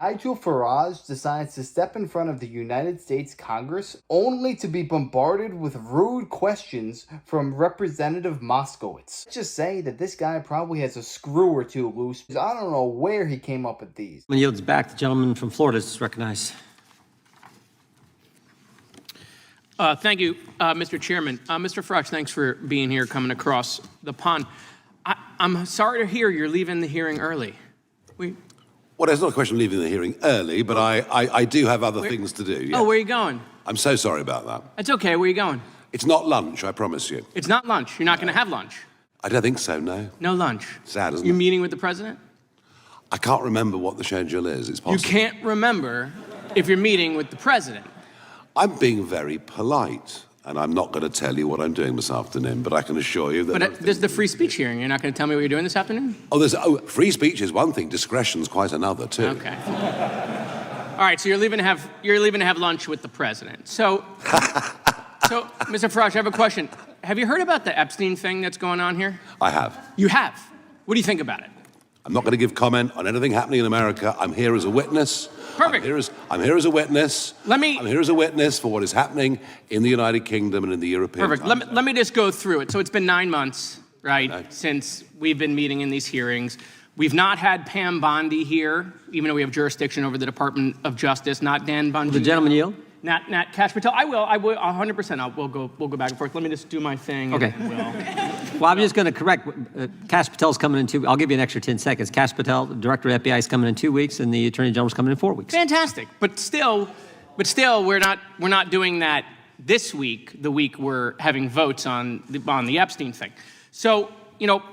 Nigel Farage decides to step in front of the United States Congress only to be bombarded with rude questions from Representative Moskowitz. Let's just say that this guy probably has a screw or two loose. I don't know where he came up with these. Yields back. The gentleman from Florida is recognized. Thank you, Mr. Chairman. Mr. Farage, thanks for being here, coming across the pond. I'm sorry to hear you're leaving the hearing early. Well, there's not a question of leaving the hearing early, but I do have other things to do. Yes. Oh, where are you going? I'm so sorry about that. It's okay. Where are you going? It's not lunch, I promise you. It's not lunch. You're not going to have lunch. I don't think so, no. No lunch. Sad, isn't it? You're meeting with the president? I can't remember what the schedule is. It's possible. You can't remember if you're meeting with the president. I'm being very polite, and I'm not going to tell you what I'm doing this afternoon, but I can assure you that... But there's the free speech hearing. You're not going to tell me what you're doing this afternoon? Free speech is one thing. Discretion's quite another, too. Okay. All right, so you're leaving to have lunch with the president. So, Mr. Farage, I have a question. Have you heard about the Epstein thing that's going on here? I have. You have? What do you think about it? I'm not going to give comment on anything happening in America. I'm here as a witness. Perfect. I'm here as a witness. I'm here as a witness for what is happening in the United Kingdom and in the European. Perfect. Let me just go through it. So it's been 9 months, right, since we've been meeting in these hearings. We've not had Pam Bondi here, even though we have jurisdiction over the Department of Justice. Not Dan Bundy. The gentleman yield. Not Kash Patel. I will 100%. We'll go back and forth. Let me just do my thing. Okay. Well, I'm just going to correct. Kash Patel's coming in I'll give you an extra 10 seconds. Kash Patel, the director of FBI, is coming in 2 weeks, and the Attorney General's coming in 4 weeks. Fantastic. But still, we're not doing that this week. The week we're having votes on the Epstein thing. So,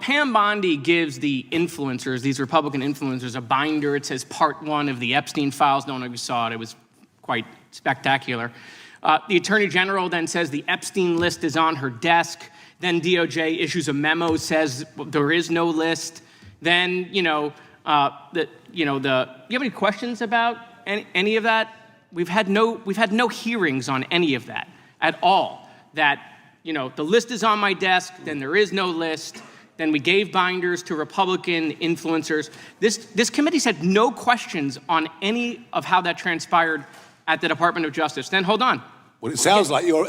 Pam Bondi gives the influencers, these Republican influencers, a binder. It says Part 1 of the Epstein files. Don't know if you saw it. It was quite spectacular. The Attorney General then says the Epstein list is on her desk. Then DOJ issues a memo, says there is no list. Then, you have any questions about any of that? We've had no hearings on any of that at all. That, the list is on my desk, then there is no list. Then we gave binders to Republican influencers. This committee said no questions on any of how that transpired at the Department of Justice. Then hold on. Well, it sounds like you're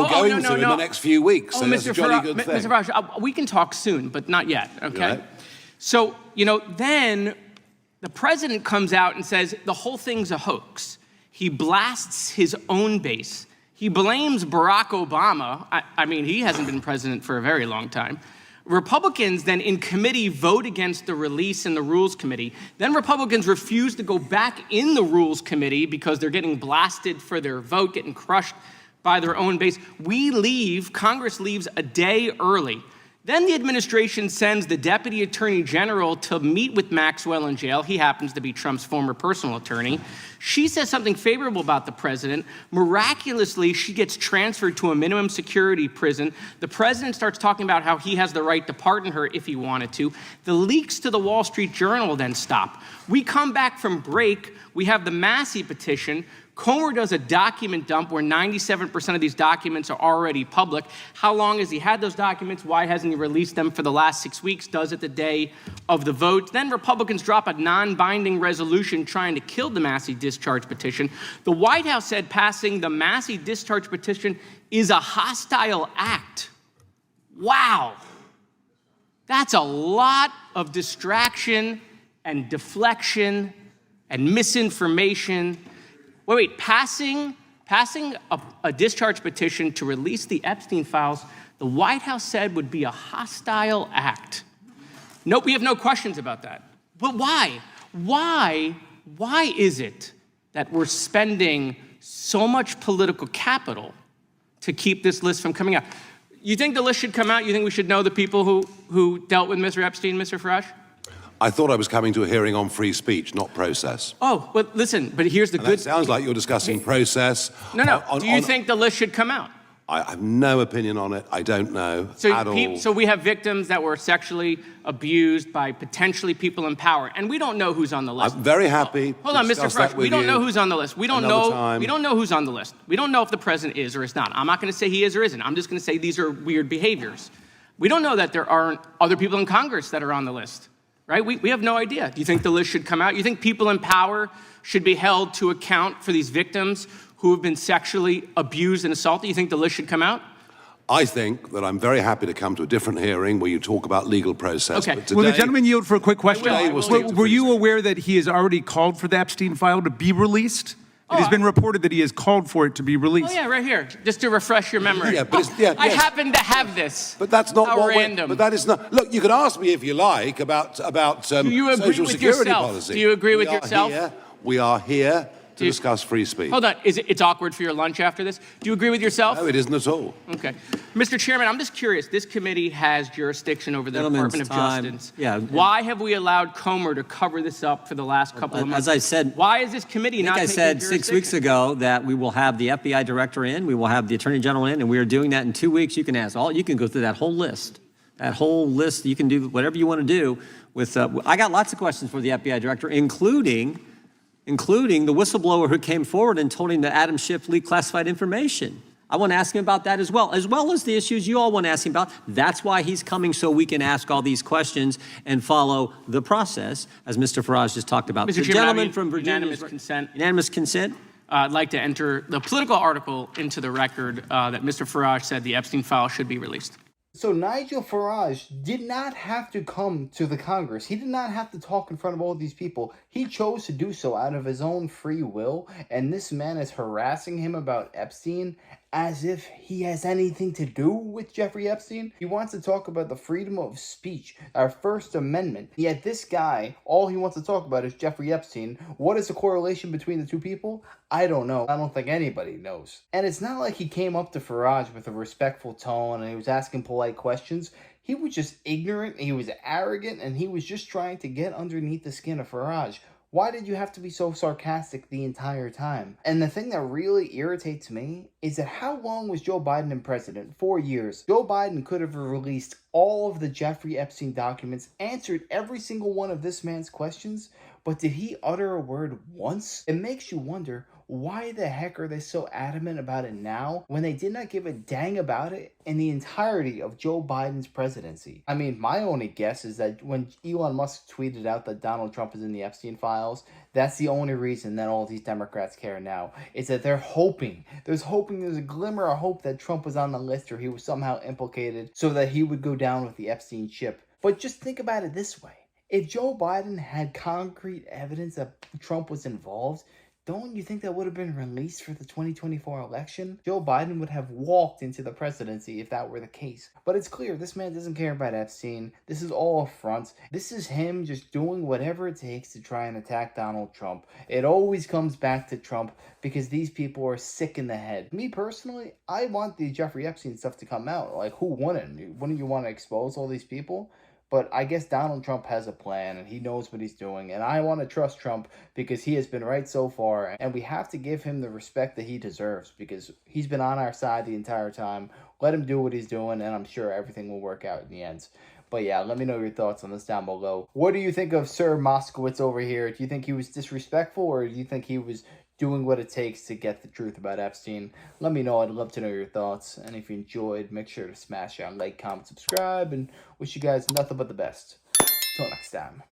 going to in the next few weeks. So that's a jolly good thing. Mr. Farage, we can talk soon, but not yet. Okay. Right. So then the president comes out and says the whole thing's a hoax. He blasts his own base. He blames Barack Obama. I mean, he hasn't been president for a very long time. Republicans then in committee vote against the release in the Rules Committee. Then Republicans refuse to go back in the Rules Committee because they're getting blasted for their vote, getting crushed by their own base. Congress leaves a day early. Then the administration sends the Deputy Attorney General to meet with Maxwell in jail. He happens to be Trump's former personal attorney. She says something favorable about the president. Miraculously, she gets transferred to a minimum security prison. The president starts talking about how he has the right to pardon her if he wanted to. The leaks to the Wall Street Journal then stop. We come back from break. We have the Massey petition. Comer does a document dump where 97% of these documents are already public. How long has he had those documents? Why hasn't he released them for the last 6 weeks? Does it the day of the vote. Then Republicans drop a non-binding resolution trying to kill the Massey discharge petition. The White House said passing the Massey discharge petition is a hostile act. Wow. That's a lot of distraction and deflection and misinformation. Wait, passing a discharge petition to release the Epstein files, the White House said would be a hostile act. Nope, we have no questions about that. But why? Why is it that we're spending so much political capital to keep this list from coming out? You think the list should come out? You think we should know the people who dealt with Mr. Epstein, Mr. Farage? I thought I was coming to a hearing on free speech, not process. Oh, well, listen, but here's the good... It sounds like you're discussing process. No. Do you think the list should come out? I have no opinion on it. I don't know at all. So we have victims that were sexually abused by potentially people in power, and we don't know who's on the list. I'm very happy. Hold on, Mr. Farage. We don't know who's on the list. We don't know who's on the list. We don't know if the president is or is not. I'm not going to say he is or isn't. I'm just going to say these are weird behaviors. We don't know that there aren't other people in Congress that are on the list. right? We have no idea. Do you think the list should come out? You think people in power should be held to account for these victims who have been sexually abused and assaulted? You think the list should come out? I think that I'm very happy to come to a different hearing where you talk about legal process. Okay. But today, Will the gentleman yield for a quick question? I will. Were you aware that he has already called for the Epstein file to be released? It has been reported that he has called for it to be released. Oh, yeah, right here, just to refresh your memory. Yeah, but it's, I happen to have this. But that's not How what random. But that is not. Look, you can ask me if you like about Do you agree social with security yourself? policy. Do you agree with yourself? We are here to discuss free speech. Hold on, it's awkward for your lunch after this? Do you agree with yourself? No, it isn't at all. Okay. Mr. Chairman, I'm just curious. This committee has jurisdiction over the Gentleman's Department of time. Justice. Yeah. Why have we allowed Comer to cover this up for the last couple of months? As I said, why is this committee not I taking said 6 weeks jurisdiction? ago that we will have the FBI director in, we will have the attorney general in, and we are doing that in 2 weeks. You can ask you can go through that whole list. That whole list, you can do whatever you want to do with, I got lots of questions for the FBI director, including the whistleblower who came forward and told him that Adam Schiff leaked classified information. I want to ask him about that as well as the issues you all want to ask him about. That's why he's coming, so we can ask all these questions and follow the process, as Mr. Farage just talked about. Mr. The Chairman, gentleman from Virginia. unanimous consent. Unanimous consent? I'd like to enter the political article into the record that Mr. Farage said the Epstein file should be released. So Nigel Farage did not have to come to the Congress. He did not have to talk in front of all these people. He chose to do so out of his own free will, and this man is harassing him about Epstein as if he has anything to do with Jeffrey Epstein. He wants to talk about the freedom of speech, our First Amendment. Yet this guy, all he wants to talk about is Jeffrey Epstein. What is the correlation between the two people? I don't know. I don't think anybody knows. And it's not like he came up to Farage with a respectful tone and he was asking polite questions. He was just ignorant, he was arrogant, and he was just trying to get underneath the skin of Farage. Why did you have to be so sarcastic the entire time? And the thing that really irritates me is that how long was Joe Biden in president? 4 years. Joe Biden could have released all of the Jeffrey Epstein documents, answered every single one of this man's questions, but did he utter a word once? It makes you wonder, why the heck are they so adamant about it now when they did not give a dang about it in the entirety of Joe Biden's presidency? I mean, my only guess is that when Elon Musk tweeted out that Donald Trump is in the Epstein files, that's the only reason that all these Democrats care now, is that they're hoping, there's a glimmer of hope that Trump was on the list or he was somehow implicated so that he would go down with the Epstein ship. But just think about it this way. If Joe Biden had concrete evidence that Trump was involved, don't you think that would have been released for the 2024 election? Joe Biden would have walked into the presidency if that were the case. But it's clear this man doesn't care about Epstein. This is all a front. This is him just doing whatever it takes to try and attack Donald Trump. It always comes back to Trump because these people are sick in the head. Me personally, I want the Jeffrey Epstein stuff to come out. Like, who wouldn't? Wouldn't you want to expose all these people? But I guess Donald Trump has a plan and he knows what he's doing. And I want to trust Trump because he has been right so far. And we have to give him the respect that he deserves because he's been on our side the entire time. Let him do what he's doing and I'm sure everything will work out in the end. But yeah, let me know your thoughts on this down below. What do you think of Sir Moskowitz over here? Do you think he was disrespectful or do you think he was doing what it takes to get the truth about Epstein? Let me know. I'd love to know your thoughts. And if you enjoyed, make sure to smash that like, comment, subscribe, and wish you guys nothing but the best. Till next time.